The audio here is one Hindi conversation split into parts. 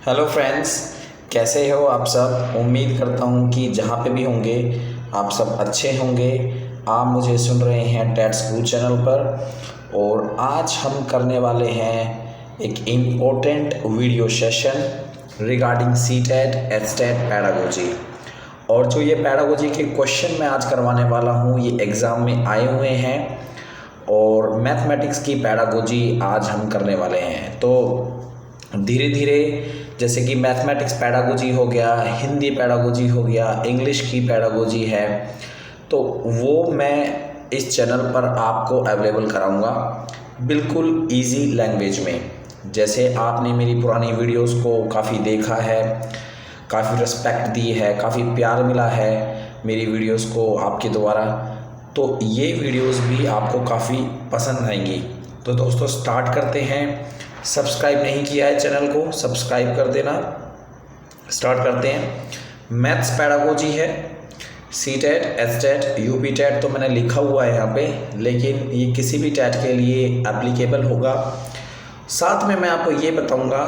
हेलो फ्रेंड्स, कैसे हो आप सब। उम्मीद करता हूँ कि जहाँ पे भी होंगे आप सब अच्छे होंगे। आप मुझे सुन रहे हैं टेट स्कूल चैनल पर और आज हम करने वाले हैं एक important video session regarding CTET HTET pedagogy. और जो ये पैडागोजी के क्वेश्चन मैं आज करवाने वाला हूँ ये एग्ज़ाम में आए हुए हैं और मैथमेटिक्स की पैडागोजी आज हम करने वाले हैं। तो धीरे धीरे जैसे कि मैथमेटिक्स पैडागोजी हो गया, हिंदी पैडागोजी हो गया, इंग्लिश की पैडागोजी है, तो वो मैं इस चैनल पर आपको अवेलेबल कराऊंगा बिल्कुल इजी लैंग्वेज में। जैसे आपने मेरी पुरानी वीडियोस को काफ़ी देखा है, काफ़ी रिस्पेक्ट दी है, काफ़ी प्यार मिला है मेरी वीडियोस को आपके द्वारा, तो ये वीडियोस भी आपको काफ़ी पसंद आएंगी। तो दोस्तों स्टार्ट करते हैं। सब्सक्राइब नहीं किया है चैनल को सब्सक्राइब कर देना। स्टार्ट करते हैं। मैथ्स पैडागोजी है, CTET, HTET, UPTET तो मैंने लिखा हुआ है यहाँ पे, लेकिन ये किसी भी टेट के लिए एप्लीकेबल होगा। साथ में मैं आपको ये बताऊँगा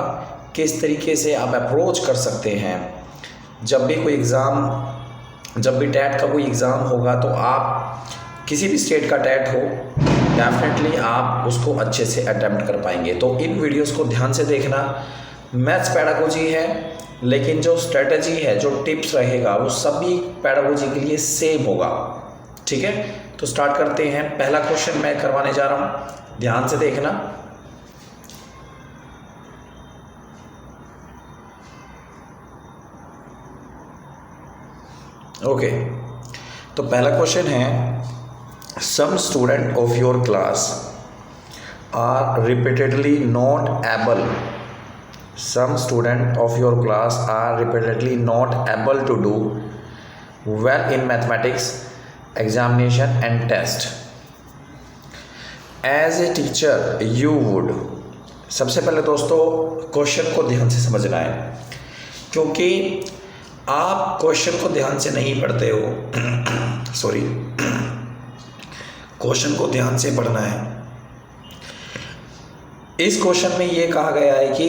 किस तरीके से आप अप्रोच कर सकते हैं। जब भी कोई एग्ज़ाम, जब भी टेट का कोई एग्ज़ाम होगा तो आप किसी भी स्टेट का टेट हो डेफिनेटली आप उसको अच्छे से अटेम्प्ट कर पाएंगे। तो इन वीडियोस को ध्यान से देखना। मैथ्स पैडागोजी है, लेकिन जो स्ट्रेटजी है, जो टिप्स रहेगा वो सभी पैडागोजी के लिए सेम होगा। ठीक है, तो स्टार्ट करते हैं। पहला क्वेश्चन मैं करवाने जा रहा हूँ, ध्यान से देखना। ओके, तो पहला क्वेश्चन है, some student of your class are repeatedly not able some student of your class are repeatedly not able to do well in mathematics examination and test. As a teacher you would, सबसे पहले दोस्तों क्वेश्चन को ध्यान से समझना है, क्योंकि आप क्वेश्चन को ध्यान से नहीं पढ़ते हो सॉरी क्वेश्चन को ध्यान से पढ़ना है। इस क्वेश्चन में ये कहा गया है कि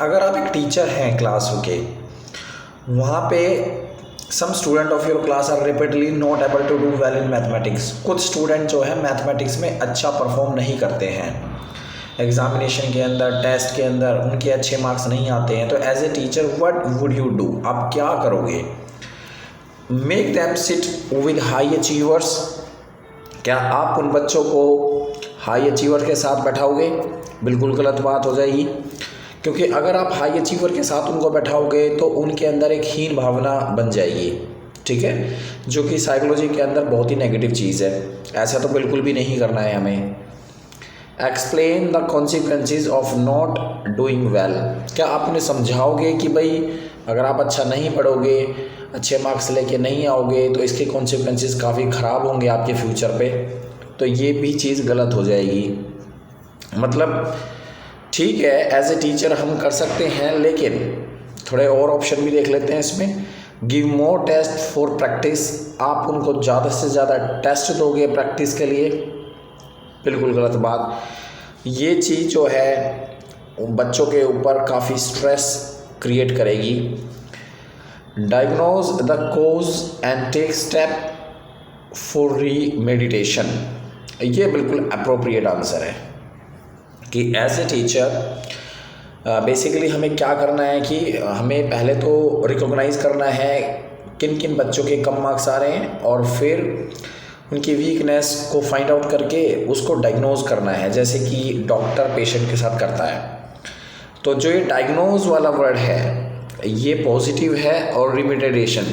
अगर आप एक टीचर हैं क्लास के, वहाँ पे some student of your class are repeatedly not able to do well in mathematics, कुछ स्टूडेंट जो है मैथमेटिक्स में अच्छा परफॉर्म नहीं करते हैं, एग्जामिनेशन के अंदर, टेस्ट के अंदर उनके अच्छे मार्क्स नहीं आते हैं। तो as a teacher what would you do, आप क्या करोगे? Make them sit with high achievers, क्या आप उन बच्चों को हाई अचीवर के साथ बैठाओगे? बिल्कुल गलत बात हो जाएगी, क्योंकि अगर आप हाई अचीवर के साथ उनको बैठाओगे तो उनके अंदर एक हीन भावना बन जाएगी। ठीक है, जो कि साइकोलॉजी के अंदर बहुत ही नेगेटिव चीज़ है। ऐसा तो बिल्कुल भी नहीं करना है हमें। Explain the consequences of not doing well, क्या आप उन्हें समझाओगे कि भाई अगर आप अच्छा नहीं पढ़ोगे, अच्छे मार्क्स लेके नहीं आओगे तो इसके कॉन्सिक्वेंसेस काफ़ी ख़राब होंगे आपके फ्यूचर पे। तो ये भी चीज़ गलत हो जाएगी। मतलब ठीक है, एज ए टीचर हम कर सकते हैं, लेकिन थोड़े और ऑप्शन भी देख लेते हैं इसमें। Give more test for practice, आप उनको ज़्यादा से ज़्यादा टेस्ट दोगे प्रैक्टिस के लिए, बिल्कुल गलत बात। ये चीज़ जो है बच्चों के ऊपर काफ़ी स्ट्रेस क्रिएट करेगी। Diagnose the cause and take step for remediation, ये बिल्कुल अप्रोप्रिएट आंसर है कि एज ए टीचर बेसिकली हमें क्या करना है कि हमें पहले तो रिकॉग्नाइज करना है किन किन बच्चों के कम मार्क्स आ रहे हैं और फिर उनकी वीकनेस को फाइंड आउट करके उसको डायग्नोज करना है, जैसे कि डॉक्टर पेशेंट के साथ करता है। तो जो ये डायग्नोज वाला वर्ड है ये पॉजिटिव है, और रिमेडिएशन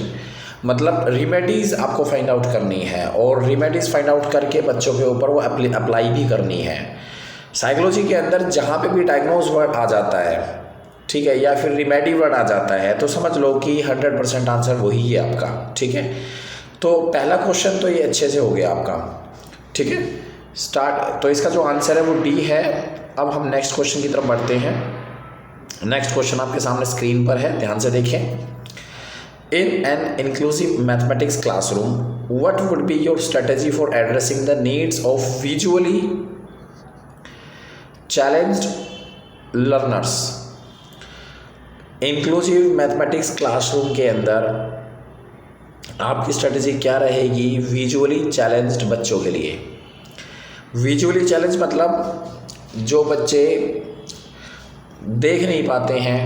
मतलब रिमेडीज़ आपको फाइंड आउट करनी है और रिमेडीज़ फाइंड आउट करके बच्चों के ऊपर वो अप्लाई भी करनी है। साइकोलॉजी के अंदर जहाँ पे भी डायग्नोज वर्ड आ जाता है, ठीक है, या फिर रिमेडी वर्ड आ जाता है, तो समझ लो कि 100% आंसर वही है आपका। ठीक है, तो पहला क्वेश्चन तो ये अच्छे से हो गया आपका। ठीक है, स्टार्ट। तो इसका जो आंसर है वो डी है। अब हम नेक्स्ट क्वेश्चन की तरफ बढ़ते हैं। नेक्स्ट क्वेश्चन आपके सामने स्क्रीन पर है, ध्यान से देखें। In an inclusive mathematics classroom what would be your strategy for addressing the needs of visually challenged learners। Inclusive mathematics classroom के अंदर आपकी स्ट्रेटजी क्या रहेगी विजुअली चैलेंज्ड बच्चों के लिए। विजुअली चैलेंज मतलब जो बच्चे देख नहीं पाते हैं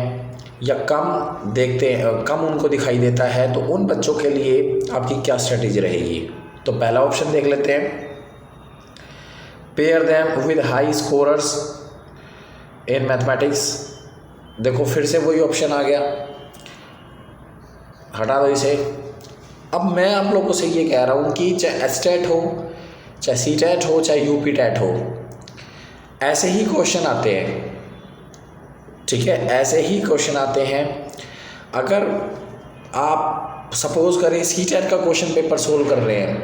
या कम देखते हैं, कम उनको दिखाई देता है, तो उन बच्चों के लिए आपकी क्या स्ट्रेटजी रहेगी। तो पहला ऑप्शन देख लेते हैं, pair them with high scorers in mathematics. देखो फिर से वही ऑप्शन आ गया, हटा दो इसे। अब मैं आप लोगों से ये कह रहा हूँ कि चाहे एस्टेट हो, चाहे सीटेट हो, चाहे यूपी टेट हो, ऐसे ही क्वेश्चन आते हैं, ठीक है, ऐसे ही क्वेश्चन आते हैं। अगर आप सपोज करें सीटेट का क्वेश्चन पेपर सोल्व कर रहे हैं,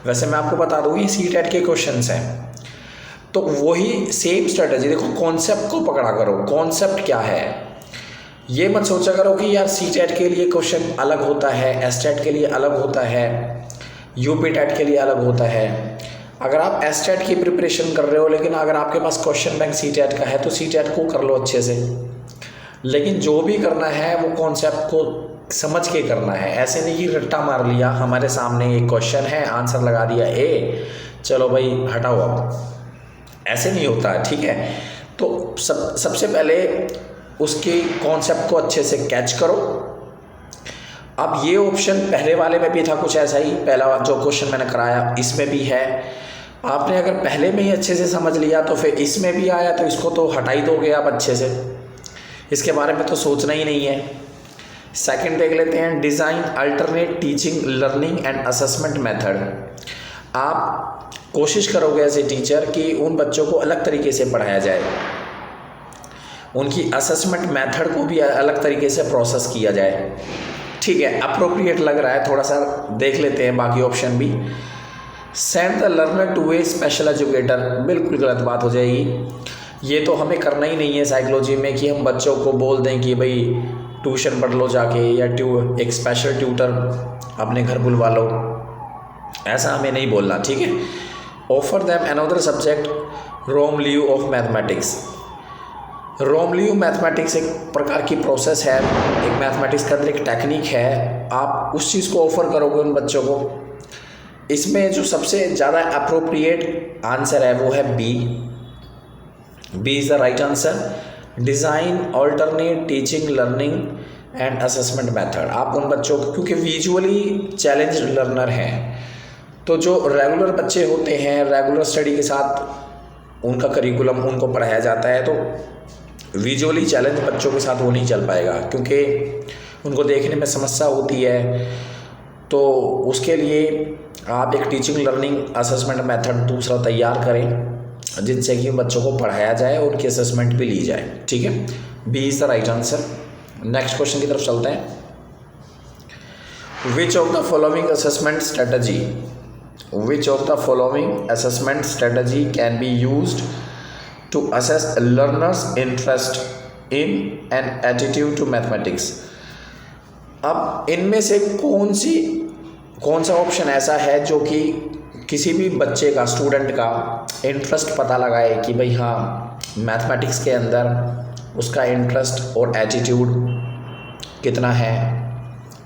वैसे मैं आपको बता दूँ ये सीटेट के क्वेश्चंस हैं, तो वही सेम स्ट्रेटजी, देखो कॉन्सेप्ट को पकड़ा करो। कॉन्सेप्ट क्या है, ये मत सोचा करो कि यार सीटेट के लिए क्वेश्चन अलग होता है, एस्टेट के लिए अलग होता है, यूपी टेट के लिए अलग होता है। अगर आप एस्टेट की प्रिपरेशन कर रहे हो, लेकिन अगर आपके पास क्वेश्चन बैंक सीटेट का है तो सीटेट को कर लो अच्छे से, लेकिन जो भी करना है वो कॉन्सेप्ट को समझ के करना है। ऐसे नहीं कि रट्टा मार लिया, हमारे सामने एक क्वेश्चन है, आंसर लगा दिया ए, चलो भाई हटाओ, अब ऐसे नहीं होता है, ठीक है। तो सबसे पहले उसके कॉन्सेप्ट को अच्छे से कैच करो। अब ये ऑप्शन पहले वाले में भी था कुछ ऐसा ही, पहला जो क्वेश्चन मैंने कराया इसमें भी है। आपने अगर पहले में ही अच्छे से समझ लिया तो फिर इसमें भी आया, तो इसको तो हटा ही दोगे आप अच्छे से, इसके बारे में तो सोचना ही नहीं है। सेकंड देख लेते हैं, design alternate teaching learning and assessment method. आप कोशिश करोगे एज ए टीचर कि उन बच्चों को अलग तरीके से पढ़ाया जाए, उनकी असेसमेंट मेथड को भी अलग तरीके से प्रोसेस किया जाए, ठीक है। अप्रोप्रिएट लग रहा है, थोड़ा सा देख लेते हैं बाकी ऑप्शन भी। Send the learner to a special educator, बिल्कुल गलत बात हो जाएगी। ये तो हमें करना ही नहीं है साइकोलॉजी में कि हम बच्चों को बोल दें कि भाई ट्यूशन पढ़ लो जाके, या एक स्पेशल ट्यूटर अपने घर बुलवा लो, ऐसा हमें नहीं बोलना, ठीक है। Offer them another subject in lieu of mathematics. In lieu mathematics एक प्रकार की प्रोसेस है, एक मैथमेटिक्स के अंदर एक टेक्निक है, आप उस चीज़ को ऑफ़र करोगे उन बच्चों को। इसमें जो सबसे ज़्यादा अप्रोप्रिएट आंसर है वो है B is the right answer. Design alternate teaching learning and assessment method. आप उन बच्चों को, क्योंकि विजुअली चैलेंज लर्नर हैं, तो जो रेगुलर बच्चे होते हैं, रेगुलर स्टडी के साथ उनका करिकुलम उनको पढ़ाया जाता है, तो विजुअली चैलेंज बच्चों के साथ वो नहीं चल पाएगा, क्योंकि उनको देखने में समस्या होती है। तो उसके लिए आप एक टीचिंग लर्निंग असेसमेंट मेथड दूसरा तैयार करें, जिनसे कि बच्चों को पढ़ाया जाए, उनकी असेसमेंट भी ली जाए, ठीक है। B is the right answer. Next question की तरफ चलते हैं। Which of the following assessment strategy can be used to assess a learner's interest in and attitude to mathematics। अब इनमें से कौन सा ऑप्शन ऐसा है जो कि किसी भी बच्चे का, स्टूडेंट का इंटरेस्ट पता लगाए कि भाई हाँ मैथमेटिक्स के अंदर उसका इंटरेस्ट और एटीट्यूड कितना है।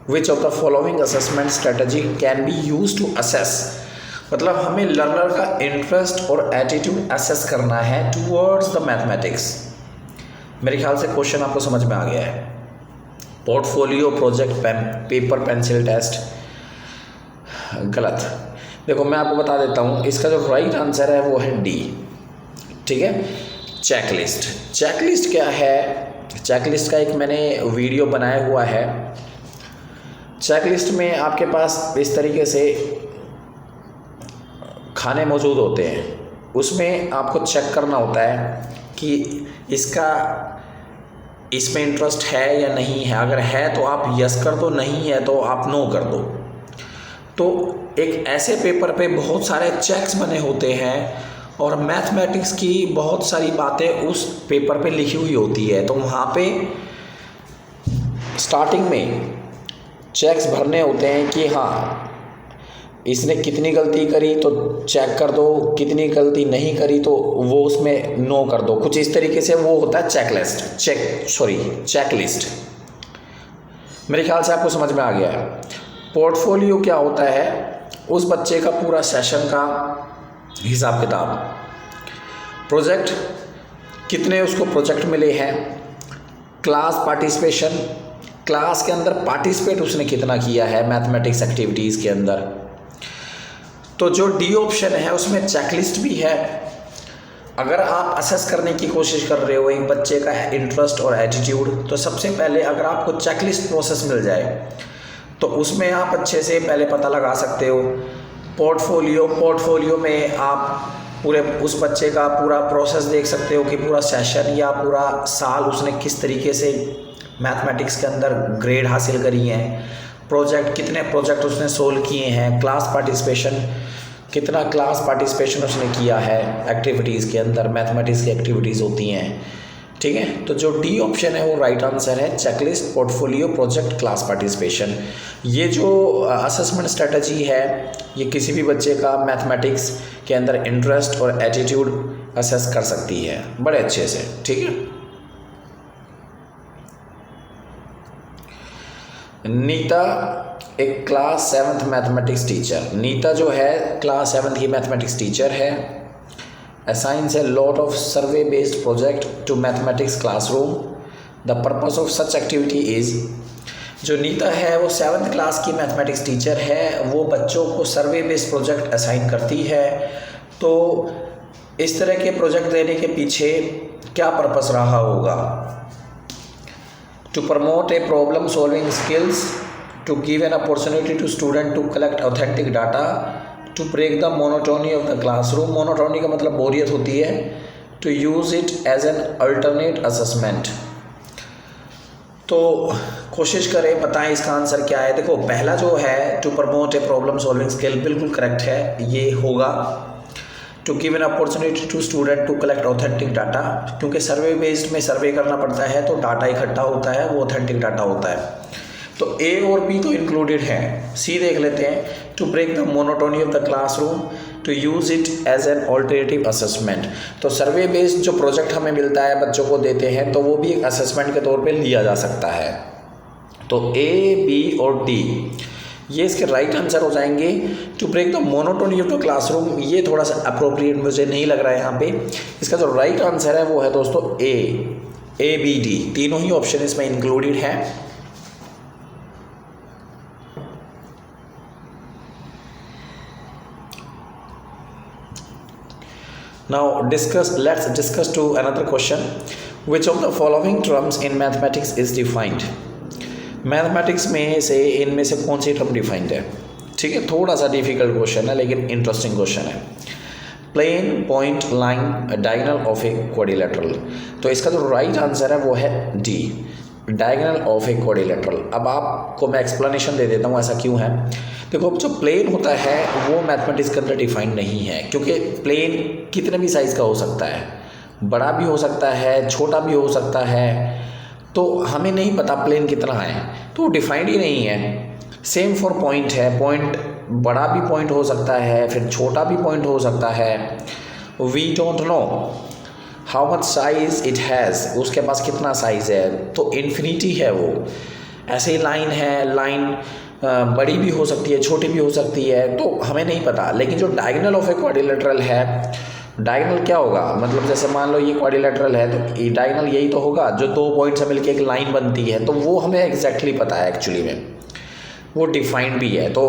Which of the following assessment strategy can be use to assess, मतलब हमें लर्नर का इंटरेस्ट और एटीट्यूड असेस करना है टूवर्ड्स द मैथमेटिक्स। मेरे ख्याल से क्वेश्चन आपको समझ में आ गया है। Portfolio project paper pencil test, गलत। देखो मैं आपको बता देता हूँ, इसका जो राइट आंसर है वो है डी, ठीक है। चेकलिस्ट क्या है? चेकलिस्ट का एक मैंने वीडियो बनाया हुआ है। चेकलिस्ट में आपके पास इस तरीके से खाने मौजूद होते हैं, उसमें आपको चेक करना होता है कि इसमें इंटरेस्ट है या नहीं है। अगर है तो आप यस कर दो, नहीं है तो आप नो कर दो। तो एक ऐसे पेपर पे बहुत सारे चेक्स बने होते हैं और मैथमेटिक्स की बहुत सारी बातें उस पेपर पे लिखी हुई होती है। तो वहाँ पे स्टार्टिंग में चेक्स भरने होते हैं कि हाँ इसने कितनी गलती करी तो चेक कर दो, कितनी गलती नहीं करी तो वो उसमें नो कर दो। कुछ इस तरीके से वो होता है चेकलिस्ट। मेरे ख्याल से आपको समझ में आ गया है। पोर्टफोलियो क्या होता है? उस बच्चे का पूरा सेशन का हिसाब किताब। प्रोजेक्ट, कितने उसको प्रोजेक्ट मिले हैं। क्लास पार्टिसिपेशन, क्लास के अंदर पार्टिसिपेट उसने कितना किया है मैथमेटिक्स एक्टिविटीज़ के अंदर। तो जो डी ऑप्शन है उसमें चेकलिस्ट भी है। अगर आप असेस करने की कोशिश कर रहे हो एक बच्चे का इंटरेस्ट और एटीट्यूड, तो सबसे पहले अगर आपको चेकलिस्ट प्रोसेस मिल जाए तो उसमें आप अच्छे से पहले पता लगा सकते हो। पोर्टफोलियो में आप पूरे उस बच्चे का पूरा प्रोसेस देख सकते हो कि पूरा सेशन या पूरा साल उसने किस तरीके से मैथमेटिक्स के अंदर ग्रेड हासिल करी हैं। प्रोजेक्ट, कितने प्रोजेक्ट उसने सोल्व किए हैं। क्लास पार्टिसिपेशन, कितना क्लास पार्टिसिपेशन उसने किया है एक्टिविटीज़ के अंदर, मैथमेटिक्स की एक्टिविटीज़ होती हैं, ठीक है। तो जो डी ऑप्शन है वो राइट आंसर है, checklist, portfolio, project, class participation. ये जो असेसमेंट स्ट्रेटजी है ये किसी भी बच्चे का मैथमेटिक्स के अंदर इंटरेस्ट और एटीट्यूड असेस कर सकती है बड़े अच्छे से, ठीक है। नीता एक class 7th mathematics teacher. Nita जो है क्लास 7th की मैथमेटिक्स टीचर है। assigns a lot of survey based project to mathematics classroom. The purpose of such activity is, जो नीता है वो 7th क्लास की मैथमेटिक्स टीचर है, वो बच्चों को सर्वे बेस्ड प्रोजेक्ट असाइन करती है। तो इस तरह के प्रोजेक्ट देने के पीछे क्या पर्पस रहा होगा? To promote a problem solving skills, to give an opportunity to student to collect authentic data, to break the monotony of the classroom, monotony का मतलब बोरियत होती है, to use it as an alternate assessment। तो कोशिश करें बताएं इसका आंसर क्या है। देखो पहला जो है to promote a problem solving skill बिल्कुल करेक्ट है, ये होगा। To give an opportunity to student to collect authentic data, क्योंकि सर्वे बेस्ड में सर्वे करना पड़ता है तो डाटा इकट्ठा होता है, वो ऑथेंटिक डाटा होता है। तो ए और बी तो इंक्लूडेड है। सी देख लेते हैं, to break the monotony of the classroom, to use it as an alternative assessment. तो सर्वे बेस्ड जो प्रोजेक्ट हमें मिलता है बच्चों को देते हैं तो वो भी एक असेसमेंट के तौर पे लिया जा सकता है। तो ए, बी और डी ये इसके राइट आंसर हो जाएंगे। To break the monotony of the classroom ये थोड़ा सा अप्रोप्रिएट मुझे नहीं लग रहा है यहाँ पे। इसका जो राइट आंसर है वो है दोस्तों ए, बी, डी, तीनों ही ऑप्शन इसमें इंक्लूडेड है। Now let's discuss to another question. Which of the following terms in mathematics is defined? Mathematics में से इनमें से कौन सी टर्म डिफाइंड है? ठीक है, थोड़ा सा डिफिकल्ट क्वेश्चन है लेकिन इंटरेस्टिंग क्वेश्चन है। Plane, point, line, diagonal of a quadrilateral. तो इसका जो राइट आंसर है वो है D, diagonal of a quadrilateral. अब आपको मैं एक्सप्लेनेशन दे देता हूँ ऐसा क्यों है। देखो जो प्लेन होता है वो मैथमेटिक्स के अंदर डिफाइंड नहीं है, क्योंकि प्लेन कितने भी साइज़ का हो सकता है, बड़ा भी हो सकता है, छोटा भी हो सकता है, तो हमें नहीं पता प्लेन कितना है, तो डिफाइंड ही नहीं है। सेम फॉर पॉइंट है, पॉइंट बड़ा भी पॉइंट हो सकता है, फिर छोटा भी पॉइंट हो सकता है। We don't know how much size it has, उसके पास कितना साइज़ है, तो इन्फिनिटी है वो। ऐसे ही लाइन है, लाइन बड़ी भी हो सकती है, छोटी भी हो सकती है, तो हमें नहीं पता। लेकिन जो डायगोनल ऑफ ए क्वाड्रिलेटरल है, डायगोनल क्या होगा, मतलब जैसे मान लो ये क्वाड्रिलेटरल है तो डायगोनल यही तो होगा जो दो पॉइंट से मिलकर एक लाइन बनती है, तो वो हमें एग्जैक्टली पता है, एक्चुअली में वो डिफाइंड भी है। तो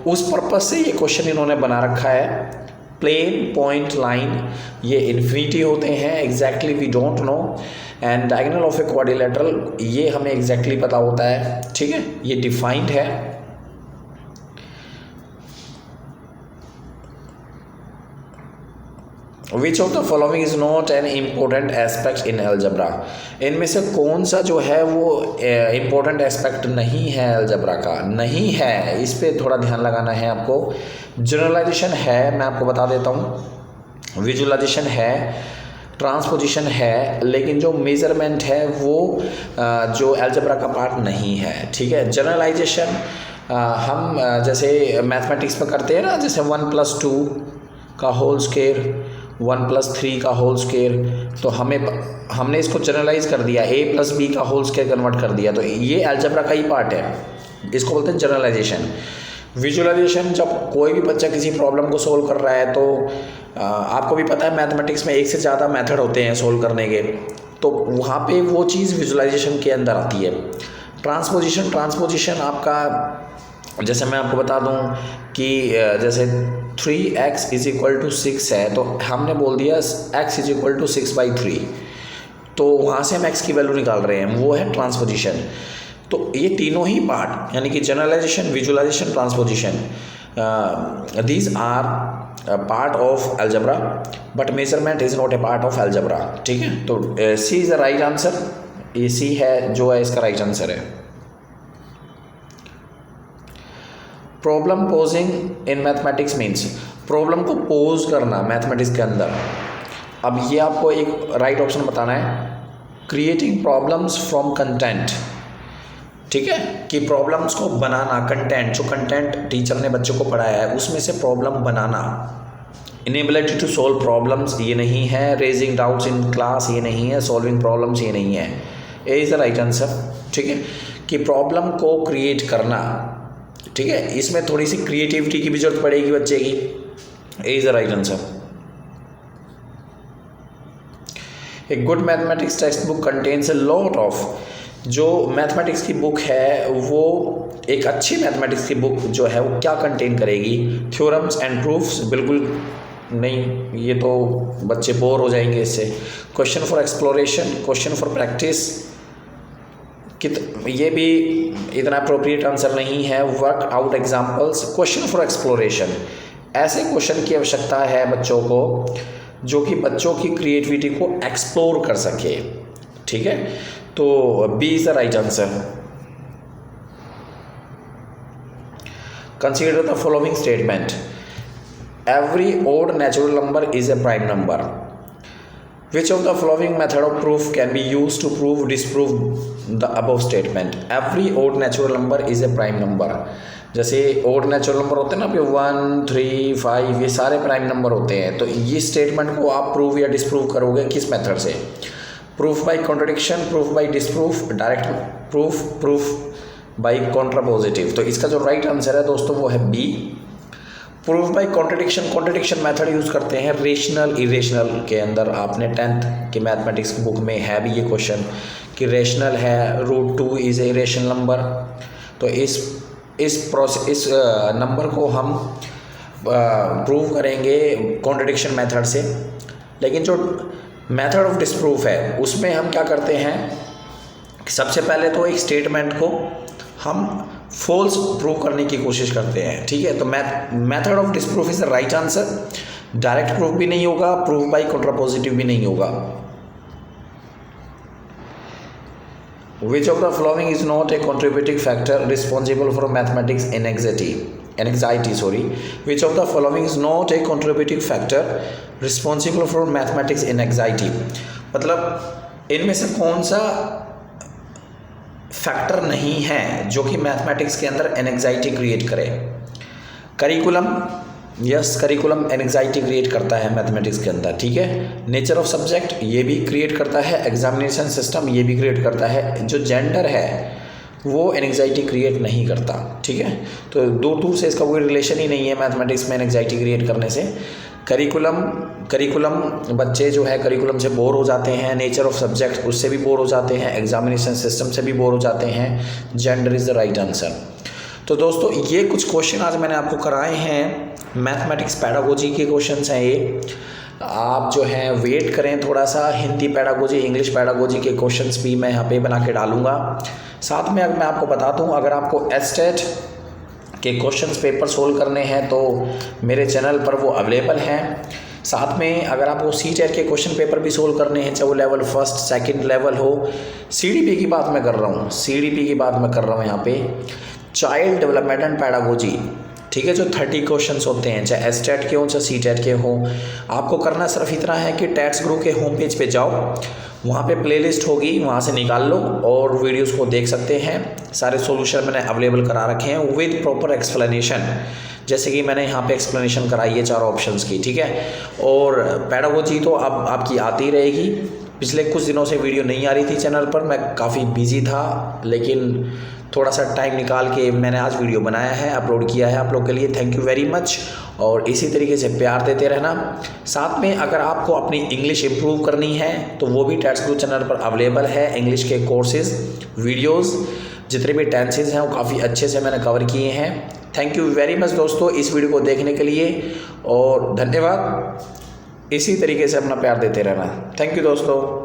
उस पर्पज़ से ये क्वेश्चन इन्होंने बना रखा है। प्लेन, पॉइंट, लाइन ये इन्फिनिटी होते हैं, exactly we don't know. And diagonal of a quadrilateral ये हमें एग्जैक्टली पता होता है, ठीक है, ये डिफाइंड है। Which of the following is not an important aspect in algebra? इनमें से कौन सा जो है वो important aspect नहीं है अलजबरा का? नहीं है, इस पे थोड़ा ध्यान लगाना है आपको। जनरलाइजेशन है, मैं आपको बता देता हूँ। विजुअलाइजेशन है, ट्रांसपोजिशन है, लेकिन जो मेजरमेंट है वो जो अलजबरा का पार्ट नहीं है, ठीक है। जनरलाइजेशन हम जैसे मैथमेटिक्स में करते हैं ना, जैसे 1+2 का होल स्क्वायर, 1+3 का होल स्क्वायर, तो हमने इसको जनरलाइज कर दिया, a+b का होल स्क्वायर कन्वर्ट कर दिया। तो ये अलजेब्रा का ही पार्ट है, इसको बोलते हैं जनरलाइजेशन। विजुअलाइजेशन, जब कोई भी बच्चा किसी प्रॉब्लम को सोल्व कर रहा है तो आपको भी पता है मैथमेटिक्स में एक से ज़्यादा मेथड होते हैं सोल्व करने के, तो वहाँ पे वो चीज़ विजुअलाइजेशन के अंदर आती है। ट्रांसपोजिशन आपका, जैसे मैं आपको बता दूं कि जैसे 3x = 6 है, तो हमने बोल दिया x = 6/3, तो वहाँ से हम x की वैल्यू निकाल रहे हैं, वो है ट्रांसपोजिशन। तो ये तीनों ही पार्ट, यानी कि generalisation, visualisation, transposition, these are part of algebra, but measurement is not a part of algebra. ठीक है, तो C is the right answer, ये सी है जो है इसका राइट आंसर है। Problem posing in mathematics means, problem को पोज करना मैथमेटिक्स के अंदर। अब ये आपको एक राइट ऑप्शन बताना है, क्रिएटिंग प्रॉब्लम्स फ्रॉम कंटेंट। ठीक है, कि प्रॉब्लम्स को बनाना, कंटेंट, जो कंटेंट टीचर ने बच्चों को पढ़ाया है उसमें से प्रॉब्लम बनाना। इनेबिलिटी टू सॉल्व प्रॉब्लम्स ये नहीं है, रेजिंग डाउट्स इन क्लास ये नहीं है, सॉल्विंग प्रॉब्लम्स ये नहीं है। A is the right answer. ठीक है, कि प्रॉब्लम को क्रिएट करना, ठीक है, इसमें थोड़ी सी क्रिएटिविटी की भी जरूरत पड़ेगी बच्चे की। A is the right answer. A good mathematics text book contains a lot of, जो मैथमेटिक्स की बुक है वो एक अच्छी मैथमेटिक्स की बुक जो है वो क्या कंटेन करेगी? Theorems and proofs? बिल्कुल नहीं, ये तो बच्चे बोर हो जाएंगे इससे। Question for exploration, question for practice, ये भी इतना अप्रोप्रिएट आंसर नहीं है। Work out examples, question for exploration, ऐसे क्वेश्चन की आवश्यकता है बच्चों को जो कि बच्चों की क्रिएटिविटी को एक्सप्लोर कर सके। ठीक है, तो B is the right answer. Consider the following statement, every odd natural number is a prime number. Which of the following method of proof can be used to prove disprove the above statement? Every odd natural number is a prime number। जैसे odd natural number होते हैं ना, 1, 3, 5, ये सारे प्राइम नंबर होते हैं। तो ये स्टेटमेंट को आप प्रूव या डिसप्रूव करोगे किस मेथड से? Proof by contradiction, proof by disproof, direct proof, proof by contrapositive. तो इसका जो राइट आंसर है दोस्तों वो है B, proof by contradiction. Contradiction method use करते हैं रेशनल इरेशनल के अंदर। आपने 10th की मैथमेटिक्स की बुक में है भी ये क्वेश्चन कि रेशनल है, √2 इज़ ए रेशनल नंबर। तो इस नंबर को हम प्रूव करेंगे कॉन्ट्रडिक्शन मेथड से। लेकिन जो मेथड ऑफ डिसप्रूफ है उसमें हम क्या करते हैं, सबसे पहले तो एक स्टेटमेंट को हम फॉल्स प्रूव करने की कोशिश करते हैं। ठीक है, तो method of disproof is the right answer. Direct proof भी नहीं होगा, प्रूफ बाय कॉन्ट्रापोजिटिव भी नहीं होगा। Which of the following is not a contributing factor responsible for mathematics anxiety sorry, which of the following is not a contributing factor responsible for mathematics anxiety, मतलब इनमें से कौन सा फैक्टर नहीं है जो कि मैथमेटिक्स के अंदर एंग्जाइटी क्रिएट करे? Curriculum, yes, curriculum anxiety create करता है मैथमेटिक्स के अंदर। ठीक है, नेचर ऑफ सब्जेक्ट ये भी क्रिएट करता है, एग्जामिनेशन सिस्टम ये भी क्रिएट करता है। जो जेंडर है वो एंग्जाइटी क्रिएट नहीं करता। ठीक है, तो दूर दूर से इसका कोई रिलेशन ही नहीं है मैथमेटिक्स में एंग्जाइटी क्रिएट करने से। करिकुलम बच्चे जो है करिकुलम से बोर हो जाते हैं, नेचर ऑफ सब्जेक्ट उससे भी बोर हो जाते हैं, एग्जामिनेशन सिस्टम से भी बोर हो जाते हैं। Gender is the right answer. तो दोस्तों ये कुछ क्वेश्चन आज मैंने आपको कराए हैं, मैथमेटिक्स पैडागोजी के क्वेश्चंस हैं ये। आप जो हैं वेट करें थोड़ा सा, हिंदी पैडागोजी, इंग्लिश पैडागोजी के क्वेश्चंस भी मैं यहाँ पे बना के डालूँगा। साथ में अगर मैं आपको बता दूँ, अगर आपको एस्टेट के क्वेश्चंस पेपर सोल्व करने हैं तो मेरे चैनल पर वो अवेलेबल हैं। साथ में अगर आपको सीटेट के क्वेश्चन पेपर भी सोल्व करने हैं, चाहे वो लेवल 1st, 2nd लेवल हो, सीडीपी की बात मैं कर रहा हूँ, सीडीपी की बात मैं कर रहा हूँ यहाँ पे, चाइल्ड डेवलपमेंट एंड पैडागोजी। ठीक है, जो 30 क्वेश्चंस होते हैं, चाहे एस्टेट के हों चाहे सीटेट के हों, आपको करना सिर्फ इतना है कि टैट्स ग्रुप के होम पेज पे जाओ, वहाँ पे प्लेलिस्ट होगी, वहाँ से निकाल लो और वीडियोस को देख सकते हैं। सारे सॉल्यूशन मैंने अवेलेबल करा रखे हैं विद प्रॉपर एक्सप्लेनेशन, जैसे कि मैंने यहाँ पे एक्सप्लेनेशन कराई है 4 ऑप्शंस की, ठीक है। और पेडागोजी तो अब आपकी आती रहेगी। पिछले कुछ दिनों से वीडियो नहीं आ रही थी चैनल पर, मैं काफ़ी बिजी था, लेकिन थोड़ा सा टाइम निकाल के मैंने आज वीडियो बनाया है, अपलोड किया है आप लोग के लिए। Thank you very much. और इसी तरीके से प्यार देते रहना। साथ में अगर आपको अपनी इंग्लिश इम्प्रूव करनी है तो वो भी टैट्स गुरु चैनल पर अवेलेबल है। इंग्लिश के कोर्सेज, वीडियोज़, जितने भी टेंसेज हैं वो काफ़ी अच्छे से मैंने कवर किए हैं। थैंक यू वेरी मच दोस्तों इस वीडियो को देखने के लिए, और धन्यवाद। इसी तरीके से अपना प्यार देते रहना। थैंक यू दोस्तों।